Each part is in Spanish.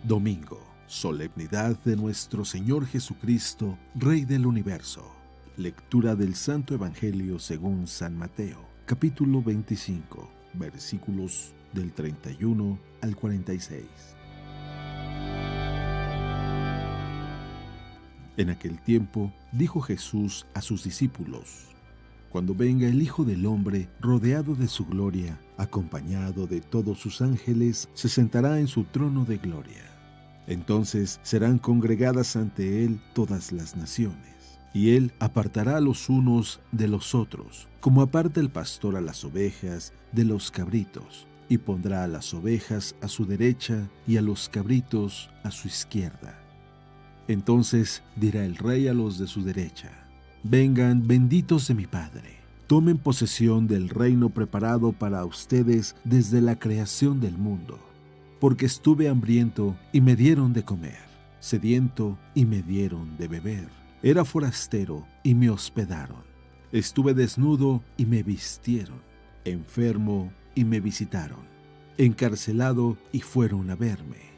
Domingo, solemnidad de nuestro Señor Jesucristo, Rey del Universo. Lectura del Santo Evangelio según San Mateo, capítulo 25, versículos del 31 al 46. En aquel tiempo dijo Jesús a sus discípulos: Cuando venga el Hijo del Hombre rodeado de su gloria, acompañado de todos sus ángeles, se sentará en su trono de gloria. Entonces serán congregadas ante él todas las naciones, y él apartará a los unos de los otros, como aparta el pastor a las ovejas de los cabritos, y pondrá a las ovejas a su derecha y a los cabritos a su izquierda. Entonces dirá el rey a los de su derecha: Vengan, benditos de mi Padre, tomen posesión del reino preparado para ustedes desde la creación del mundo. Porque estuve hambriento y me dieron de comer, sediento y me dieron de beber, era forastero y me hospedaron, estuve desnudo y me vistieron, enfermo y me visitaron, encarcelado y fueron a verme.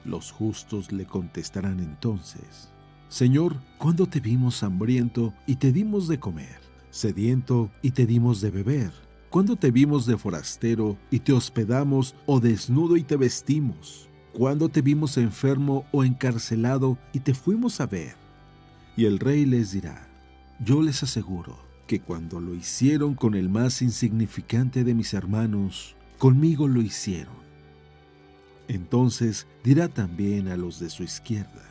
Los justos le contestarán entonces: Señor, ¿cuándo te vimos hambriento y te dimos de comer, sediento y te dimos de beber? ¿Cuándo te vimos de forastero y te hospedamos, o desnudo y te vestimos? ¿Cuándo te vimos enfermo o encarcelado y te fuimos a ver? Y el rey les dirá: Yo les aseguro que cuando lo hicieron con el más insignificante de mis hermanos, conmigo lo hicieron. Entonces dirá también a los de su izquierda: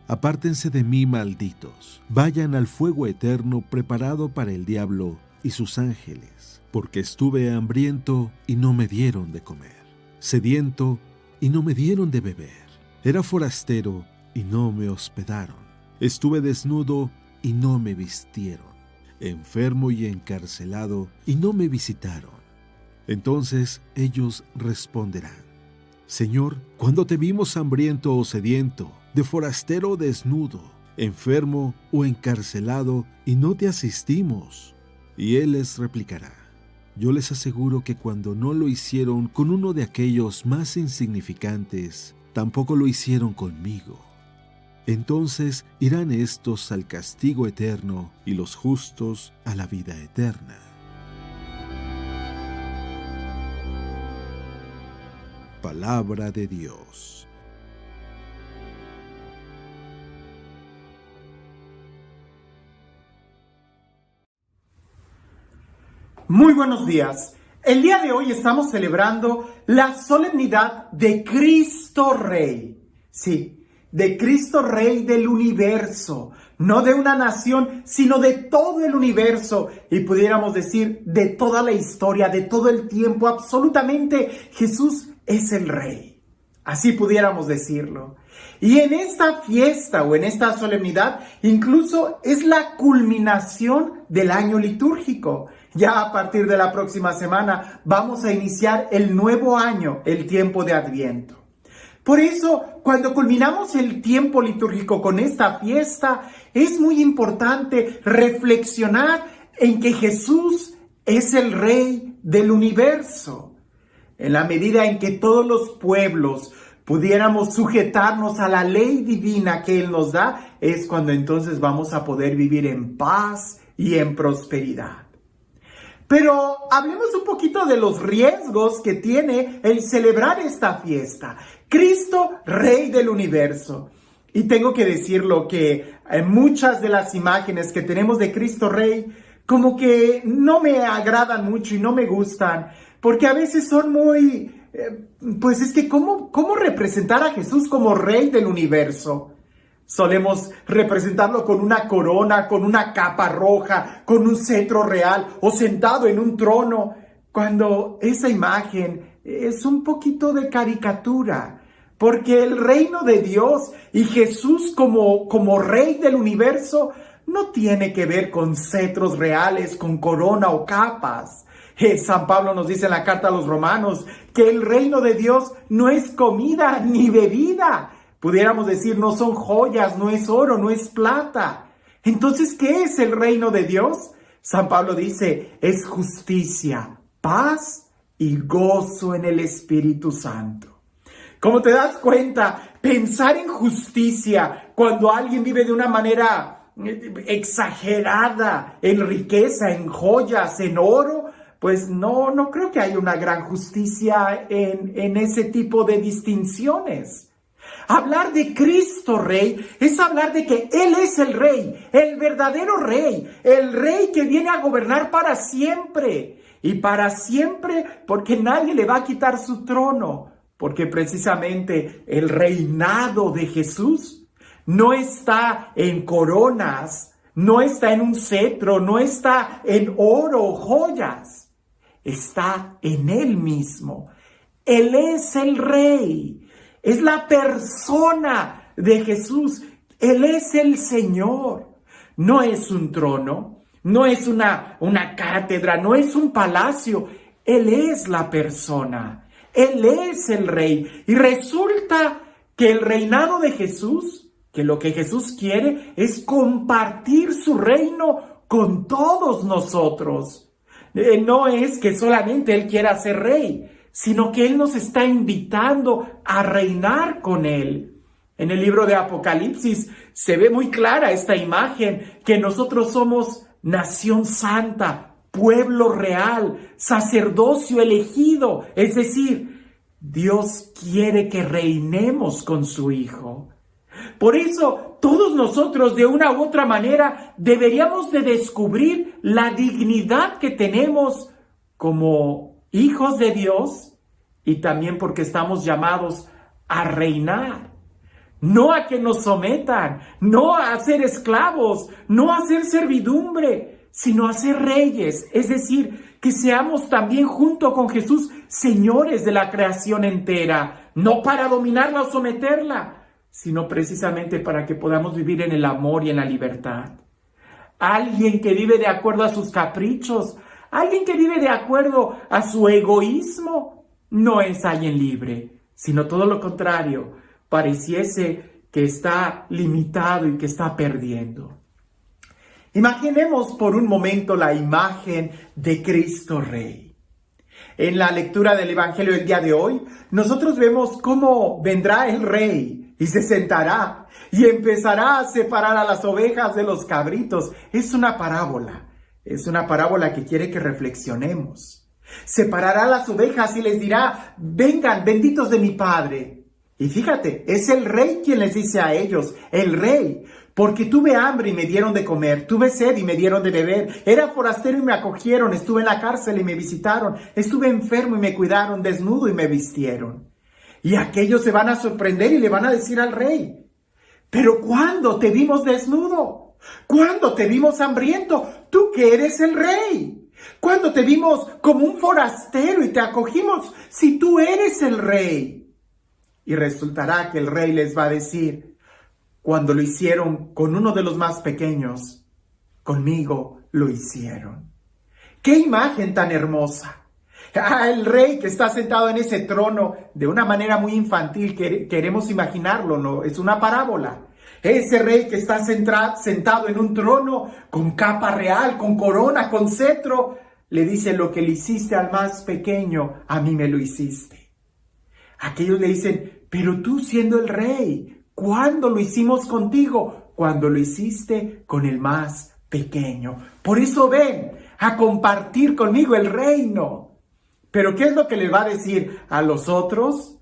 Apártense de mí, malditos, vayan al fuego eterno preparado para el diablo y sus ángeles, porque estuve hambriento y no me dieron de comer, sediento y no me dieron de beber, era forastero y no me hospedaron, estuve desnudo y no me vistieron, enfermo y encarcelado y no me visitaron. Entonces ellos responderán: Señor, ¿cuándo te vimos hambriento o sediento, de forastero o desnudo, enfermo o encarcelado, y no te asistimos? Y él les replicará: Yo les aseguro que cuando no lo hicieron con uno de aquellos más insignificantes, tampoco lo hicieron conmigo. Entonces irán estos al castigo eterno y los justos a la vida eterna. Palabra de Dios. Muy buenos días. El día de hoy estamos celebrando la solemnidad de Cristo Rey. Sí, de Cristo Rey del universo. No de una nación, sino de todo el universo. Y pudiéramos decir de toda la historia, de todo el tiempo. Absolutamente, Jesús es el Rey. Así pudiéramos decirlo. Y en esta fiesta o en esta solemnidad, incluso es la culminación del año litúrgico. Ya a partir de la próxima semana vamos a iniciar el nuevo año, el tiempo de Adviento. Por eso, cuando culminamos el tiempo litúrgico con esta fiesta, es muy importante reflexionar en que Jesús es el Rey del universo. En la medida en que todos los pueblos pudiéramos sujetarnos a la ley divina que Él nos da, es cuando entonces vamos a poder vivir en paz y en prosperidad. Pero hablemos un poquito de los riesgos que tiene el celebrar esta fiesta. Cristo, Rey del universo. Y tengo que decirlo que muchas de las imágenes que tenemos de Cristo Rey como que no me agradan mucho y no me gustan, porque a veces son muy... pues es que ¿cómo representar a Jesús como Rey del universo? Solemos representarlo con una corona, con una capa roja, con un cetro real o sentado en un trono, cuando esa imagen es un poquito de caricatura, porque el reino de Dios y Jesús como Rey del universo no tiene que ver con cetros reales, con corona o capas. San Pablo nos dice en la carta a los Romanos que el reino de Dios no es comida ni bebida. Pudiéramos decir, no son joyas, no es oro, no es plata. Entonces, ¿qué es el reino de Dios? San Pablo dice, es justicia, paz y gozo en el Espíritu Santo. Como te das cuenta, pensar en justicia cuando alguien vive de una manera exagerada, en riqueza, en joyas, en oro, pues no creo que haya una gran justicia en ese tipo de distinciones. Hablar de Cristo Rey es hablar de que Él es el Rey, el verdadero Rey, el Rey que viene a gobernar para siempre. Y para siempre, porque nadie le va a quitar su trono. Porque precisamente el reinado de Jesús no está en coronas, no está en un cetro, no está en oro o joyas. Está en Él mismo. Él es el Rey. Es la persona de Jesús. Él es el Señor. No es un trono, no es una cátedra, no es un palacio. Él es la persona. Él es el Rey. Y resulta que el reinado de Jesús, que lo que Jesús quiere es compartir su reino con todos nosotros. No es que solamente Él quiera ser Rey, sino que Él nos está invitando a reinar con Él. En el libro de Apocalipsis se ve muy clara esta imagen, que nosotros somos nación santa, pueblo real, sacerdocio elegido. Es decir, Dios quiere que reinemos con su Hijo. Por eso, todos nosotros, de una u otra manera, deberíamos de descubrir la dignidad que tenemos como hijos de Dios, y también porque estamos llamados a reinar. No a que nos sometan, no a ser esclavos, no a ser servidumbre, sino a ser reyes. Es decir, que seamos también junto con Jesús señores de la creación entera, no para dominarla o someterla, sino precisamente para que podamos vivir en el amor y en la libertad. Alguien que vive de acuerdo a sus caprichos, alguien que vive de acuerdo a su egoísmo, no es alguien libre, sino todo lo contrario. Pareciese que está limitado y que está perdiendo. Imaginemos por un momento la imagen de Cristo Rey. En la lectura del Evangelio del día de hoy, nosotros vemos cómo vendrá el Rey y se sentará y empezará a separar a las ovejas de los cabritos. Es una parábola que quiere que reflexionemos. Separará las ovejas y les dirá: vengan, benditos de mi Padre. Y fíjate, es el Rey quien les dice a ellos, el Rey, porque tuve hambre y me dieron de comer, tuve sed y me dieron de beber, era forastero y me acogieron, estuve en la cárcel y me visitaron, estuve enfermo y me cuidaron, desnudo y me vistieron. Y aquellos se van a sorprender y le van a decir al Rey: ¿pero cuándo te vimos desnudo? ¿Cuándo te vimos hambriento? Tú que eres el Rey. ¿Cuándo te vimos como un forastero y te acogimos si tú eres el Rey? Y resultará que el Rey les va a decir: cuando lo hicieron con uno de los más pequeños, conmigo lo hicieron. ¡Qué imagen tan hermosa! El Rey que está sentado en ese trono de una manera muy infantil, queremos imaginarlo, ¿no? Es una parábola. Ese Rey que está sentado en un trono con capa real, con corona, con cetro, le dice: lo que le hiciste al más pequeño, a mí me lo hiciste. Aquellos le dicen: pero tú siendo el Rey, ¿cuándo lo hicimos contigo? Cuando lo hiciste con el más pequeño. Por eso ven a compartir conmigo el reino. Pero ¿qué es lo que le va a decir a los otros?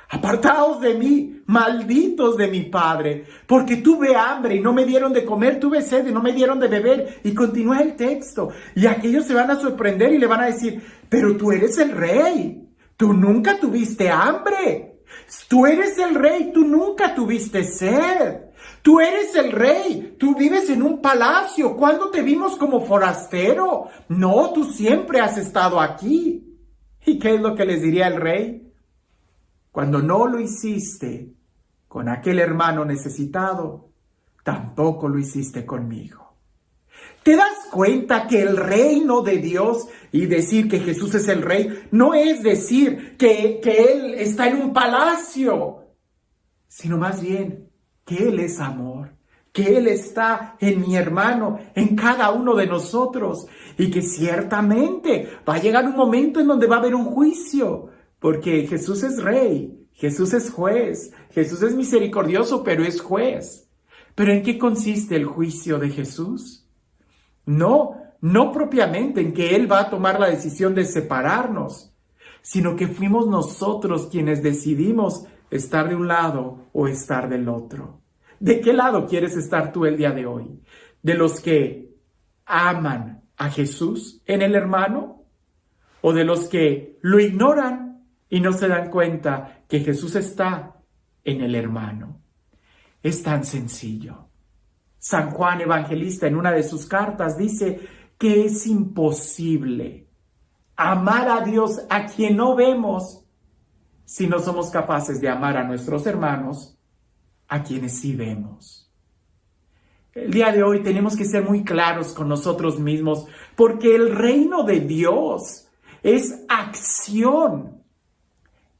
Apartaos de mí, malditos de mi Padre, porque tuve hambre y no me dieron de comer, tuve sed y no me dieron de beber. Y continúa el texto. Y aquellos se van a sorprender y le van a decir: pero tú eres el Rey. Tú nunca tuviste hambre. Tú eres el Rey. Tú nunca tuviste sed. Tú eres el Rey. Tú vives en un palacio. ¿Cuándo te vimos como forastero? No, tú siempre has estado aquí. ¿Y qué es lo que les diría el Rey? Cuando no lo hiciste con aquel hermano necesitado, tampoco lo hiciste conmigo. ¿Te das cuenta que el reino de Dios, y decir que Jesús es el Rey, no es decir que Él está en un palacio, sino más bien que Él es amor, que Él está en mi hermano, en cada uno de nosotros, y que ciertamente va a llegar un momento en donde va a haber un juicio, porque Jesús es Rey, Jesús es juez, Jesús es misericordioso, pero es juez. ¿Pero en qué consiste el juicio de Jesús? No propiamente en que Él va a tomar la decisión de separarnos, sino que fuimos nosotros quienes decidimos estar de un lado o estar del otro. ¿De qué lado quieres estar tú el día de hoy? ¿De los que aman a Jesús en el hermano? ¿O de los que lo ignoran y no se dan cuenta que Jesús está en el hermano? Es tan sencillo. San Juan Evangelista en una de sus cartas dice que es imposible amar a Dios a quien no vemos si no somos capaces de amar a nuestros hermanos a quienes sí vemos. El día de hoy tenemos que ser muy claros con nosotros mismos porque el reino de Dios es acción,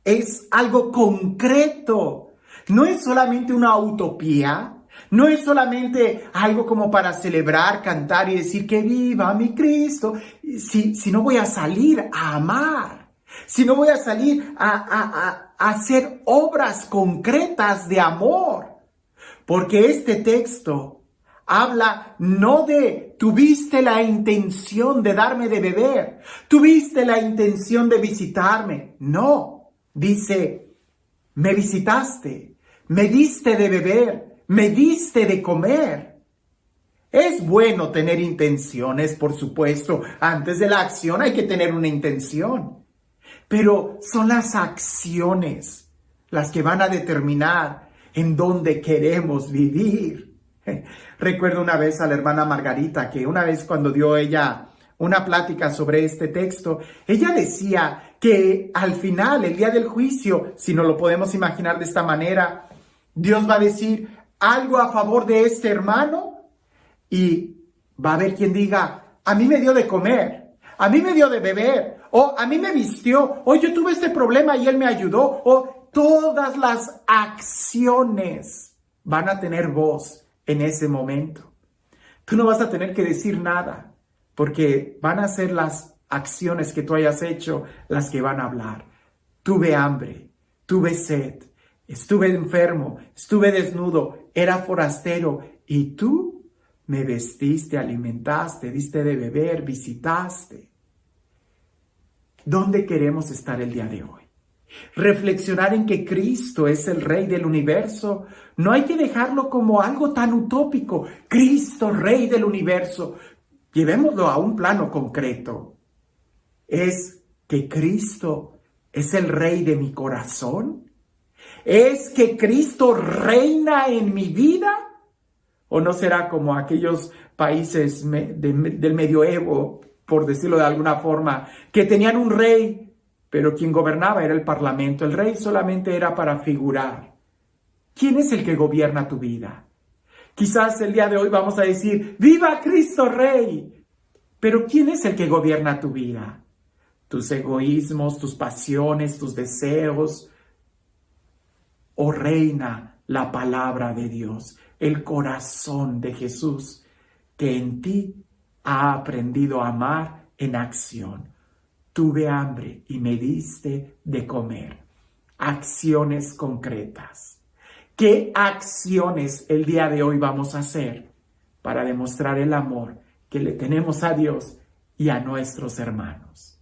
es algo concreto, no es solamente una utopía. No es solamente algo como para celebrar, cantar y decir que viva mi Cristo, si no voy a salir a amar, si no voy a salir a hacer obras concretas de amor. Porque este texto habla no de tuviste la intención de darme de beber, tuviste la intención de visitarme. No, dice, me visitaste, me diste de beber, me diste de comer. Es bueno tener intenciones, por supuesto. Antes de la acción hay que tener una intención. Pero son las acciones las que van a determinar en dónde queremos vivir. Recuerdo una vez a la hermana Margarita que una vez cuando dio ella una plática sobre este texto, ella decía que al final, el día del juicio, si nos lo podemos imaginar de esta manera, Dios va a decir algo a favor de este hermano y va a haber quien diga, a mí me dio de comer, a mí me dio de beber, o a mí me vistió, o yo tuve este problema y él me ayudó, o todas las acciones van a tener voz en ese momento. Tú no vas a tener que decir nada, porque van a ser las acciones que tú hayas hecho las que van a hablar. Tuve hambre, tuve sed, estuve enfermo, estuve desnudo, era forastero y tú me vestiste, alimentaste, diste de beber, visitaste. ¿Dónde queremos estar el día de hoy? Reflexionar en que Cristo es el Rey del universo. No hay que dejarlo como algo tan utópico. Cristo, Rey del universo. Llevémoslo a un plano concreto. ¿Es que Cristo es el Rey de mi corazón? ¿Es que Cristo reina en mi vida? ¿O no será como aquellos países del medioevo, por decirlo de alguna forma, que tenían un rey, pero quien gobernaba era el parlamento? El rey solamente era para figurar. ¿Quién es el que gobierna tu vida? Quizás el día de hoy vamos a decir, ¡viva Cristo Rey! Pero ¿quién es el que gobierna tu vida? Tus egoísmos, tus pasiones, tus deseos. ¿O reina la palabra de Dios, el corazón de Jesús, que en ti ha aprendido a amar en acción? Tuve hambre y me diste de comer. Acciones concretas. ¿Qué acciones el día de hoy vamos a hacer para demostrar el amor que le tenemos a Dios y a nuestros hermanos?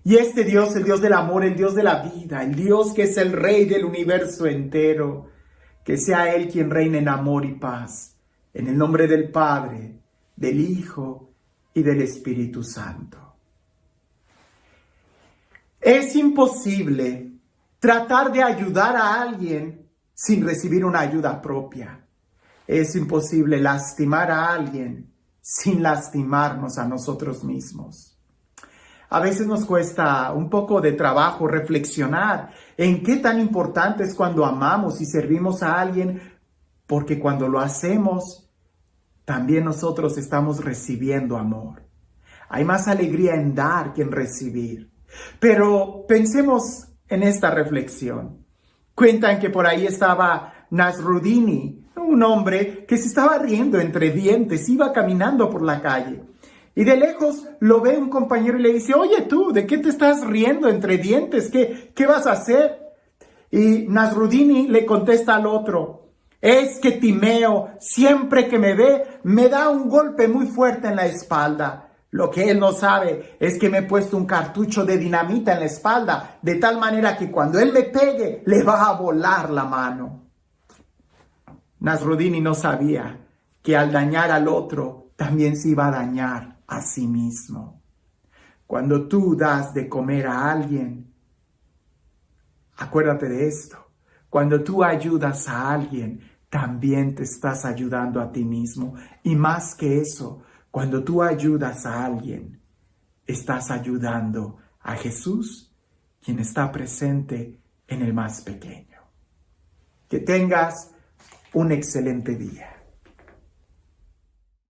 Y este Dios, el Dios del amor, el Dios de la vida, el Dios que es el Rey del universo entero, que sea Él quien reine en amor y paz, en el nombre del Padre, del Hijo y del Espíritu Santo. Es imposible tratar de ayudar a alguien sin recibir una ayuda propia. Es imposible lastimar a alguien sin lastimarnos a nosotros mismos. A veces nos cuesta un poco de trabajo reflexionar en qué tan importante es cuando amamos y servimos a alguien, porque cuando lo hacemos, también nosotros estamos recibiendo amor. Hay más alegría en dar que en recibir. Pero pensemos en esta reflexión. Cuentan que por ahí estaba Nasruddin, un hombre que se estaba riendo entre dientes, iba caminando por la calle. Y de lejos lo ve un compañero y le dice, oye tú, ¿de qué te estás riendo entre dientes? ¿Qué vas a hacer? Y Nasrudini le contesta al otro: es que Timeo, siempre que me ve, me da un golpe muy fuerte en la espalda. Lo que él no sabe es que me he puesto un cartucho de dinamita en la espalda, de tal manera que cuando él me pegue, le va a volar la mano. Nasrudini no sabía que al dañar al otro, también se iba a dañar a sí mismo. Cuando tú das de comer a alguien, acuérdate de esto: cuando tú ayudas a alguien, también te estás ayudando a ti mismo. Y más que eso, cuando tú ayudas a alguien, estás ayudando a Jesús, quien está presente en el más pequeño. Que tengas un excelente día.